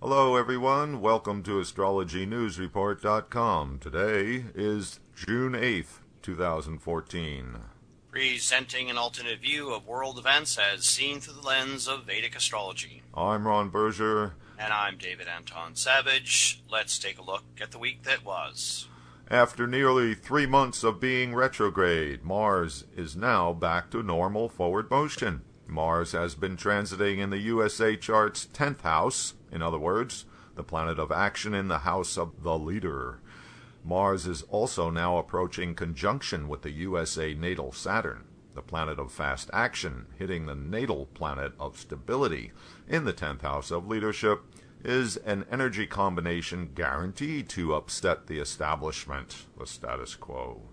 Hello everyone, welcome to astrologynewsreport.com. Today is June 8th, 2014. Presenting an alternate view of world events as seen through the lens of Vedic astrology. I'm Ron Berger. And I'm David Anton Savage. Let's take a look at the week that was. After nearly 3 months of being retrograde, Mars is now back to normal forward motion. Mars has been transiting in the USA chart's 10th house, in other words, the planet of action in the house of the leader. Mars is also now approaching conjunction with the USA natal Saturn, the planet of fast action, hitting the natal planet of stability in the 10th house of leadership, is an energy combination guaranteed to upset the establishment, the status quo.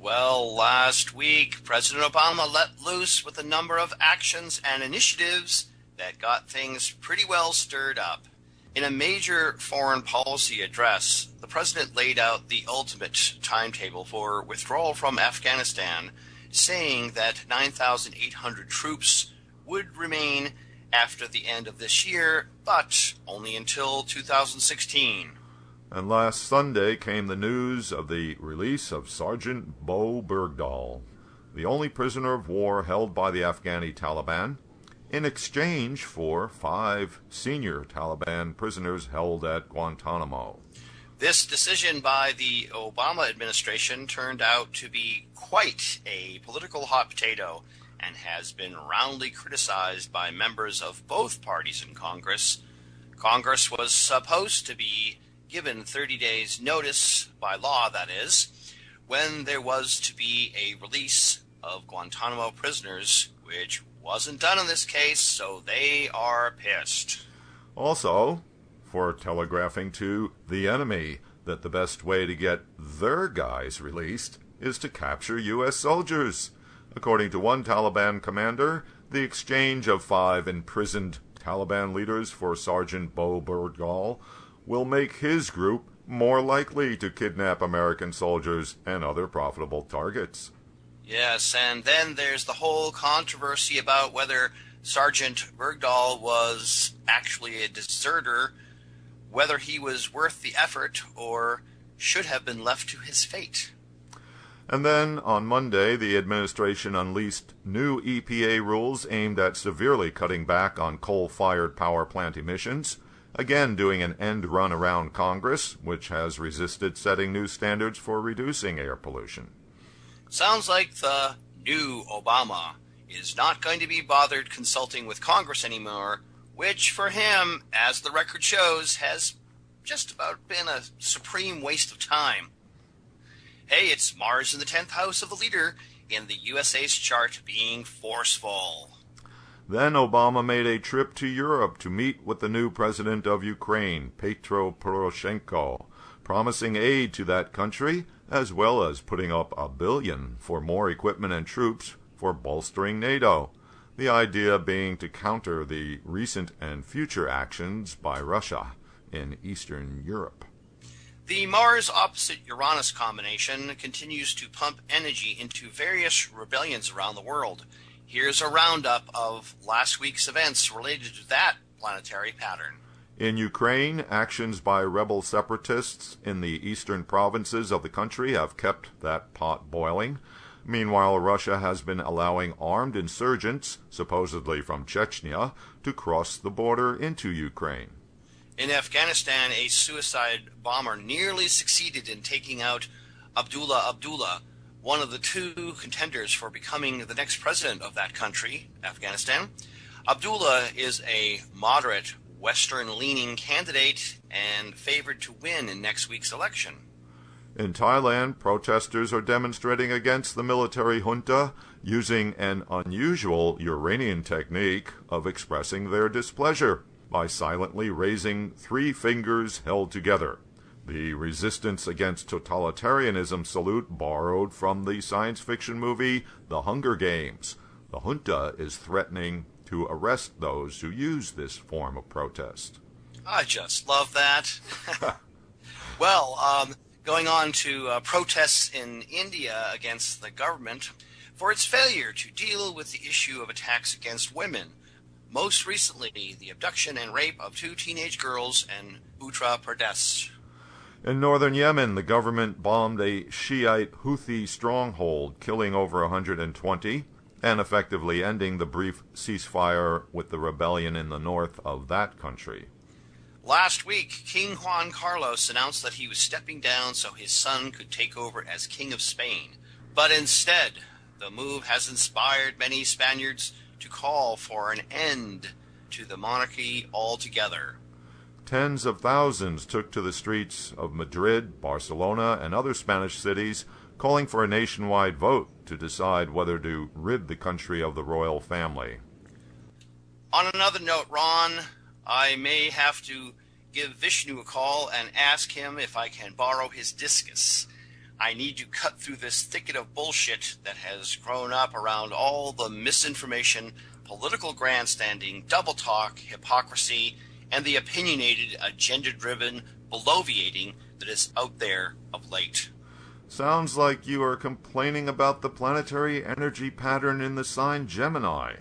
Well, last week, President Obama let loose with a number of actions and initiatives that got things pretty well stirred up. In a major foreign policy address, the president laid out the ultimate timetable for withdrawal from Afghanistan, saying that 9,800 troops would remain after the end of this year, but only until 2016. And last Sunday came the news of the release of Sergeant Bowe Bergdahl, the only prisoner of war held by the Afghani Taliban, in exchange for 5 senior Taliban prisoners held at Guantanamo. This decision by the Obama administration turned out to be quite a political hot potato and has been roundly criticized by members of both parties in Congress. Congress was supposed to be given 30 days notice, by law that is, when there was to be a release of Guantanamo prisoners, which wasn't done in this case, so they are pissed. Also, for telegraphing to the enemy that the best way to get their guys released is to capture U.S. soldiers. According to one Taliban commander, the exchange of 5 imprisoned Taliban leaders for Sergeant Bowe Bergdahl will make his group more likely to kidnap American soldiers and other profitable targets. Yes, and then there's the whole controversy about whether Sergeant Bergdahl was actually a deserter, whether he was worth the effort or should have been left to his fate. And then, on Monday, the administration unleashed new EPA rules aimed at severely cutting back on coal-fired power plant emissions, again doing an end run around Congress, which has resisted setting new standards for reducing air pollution. Sounds like the new Obama is not going to be bothered consulting with Congress anymore, which for him, as the record shows, has just about been a supreme waste of time. Hey, it's Mars in the 10th house of the leader in the USA's chart being forceful. Then Obama made a trip to Europe to meet with the new president of Ukraine, Poroshenko, promising aid to that country, as well as putting up $1 billion for more equipment and troops for bolstering NATO. The idea being to counter the recent and future actions by Russia in Eastern Europe. The Mars opposite Uranus combination continues to pump energy into various rebellions around the world. Here's a roundup of last week's events related to that planetary pattern. In Ukraine, actions by rebel separatists in the eastern provinces of the country have kept that pot boiling. Meanwhile, Russia has been allowing armed insurgents, supposedly from Chechnya, to cross the border into Ukraine. In Afghanistan, a suicide bomber nearly succeeded in taking out Abdullah, one of the 2 contenders for becoming the next president of that country, Afghanistan. Abdullah is a moderate, Western-leaning candidate and favored to win in next week's election. In Thailand, protesters are demonstrating against the military junta using an unusual Uranian technique of expressing their displeasure by silently raising 3 fingers held together. The resistance against totalitarianism salute borrowed from the science fiction movie The Hunger Games. The junta is threatening to arrest those who use this form of protest. I just love that. Well, going on to protests in India against the government for its failure to deal with the issue of attacks against women. most recently the abduction and rape of 2 teenage girls in Uttar Pradesh. In northern Yemen, the government bombed a Shiite Houthi stronghold, killing over 120, and effectively ending the brief ceasefire with the rebellion in the north of that country. Last week, King Juan Carlos announced that he was stepping down so his son could take over as King of Spain. But instead, the move has inspired many Spaniards to call for an end to the monarchy altogether. Tens of thousands took to the streets of Madrid, Barcelona, and other Spanish cities, calling for a nationwide vote to decide whether to rid the country of the royal family. On another note, Ron, I may have to give Vishnu a call and ask him if I can borrow his discus. I need to cut through this thicket of bullshit that has grown up around all the misinformation, political grandstanding, double talk, hypocrisy, and the opinionated, agenda-driven bloviating that is out there of late. Sounds like you are complaining about the planetary energy pattern in the sign Gemini.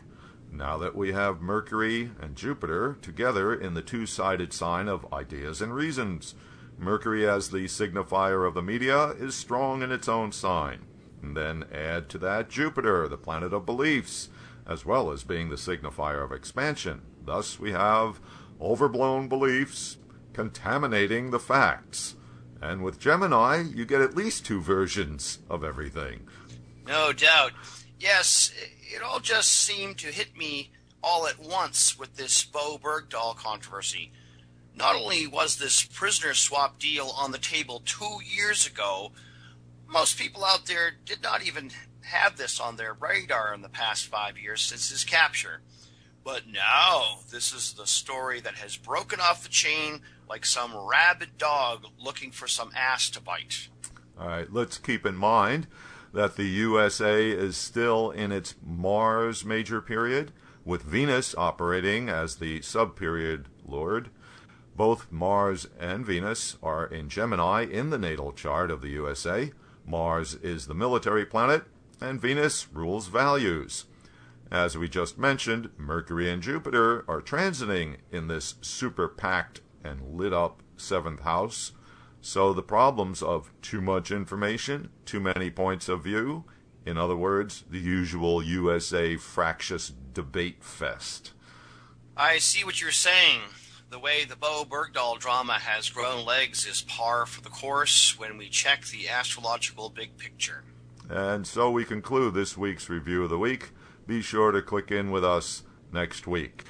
Now that we have Mercury and Jupiter together in the two-sided sign of ideas and reasons. Mercury, as the signifier of the media, is strong in its own sign. And then add to that Jupiter, the planet of beliefs, as well as being the signifier of expansion. Thus we have overblown beliefs contaminating the facts. And with Gemini, you get at least 2 versions of everything. No doubt. Yes, it all just seemed to hit me all at once with this Bowe Bergdahl controversy. Not only was this prisoner swap deal on the table 2 years ago, most people out there did not even have this on their radar in the past 5 years since his capture. But now, this is the story that has broken off the chain like some rabid dog looking for some ass to bite. All right, let's keep in mind that the USA is still in its Mars major period, with Venus operating as the sub-period lord. Both Mars and Venus are in Gemini in the natal chart of the USA. Mars is the military planet, and Venus rules values. As we just mentioned, Mercury and Jupiter are transiting in this super-packed and lit-up 7th house. So the problems of too much information, too many points of view, in other words, the usual USA fractious debate fest. I see what you're saying. The way the Bowe Bergdahl drama has grown legs is par for the course when we check the astrological big picture. And so we conclude this week's Review of the Week. Be sure to click in with us next week.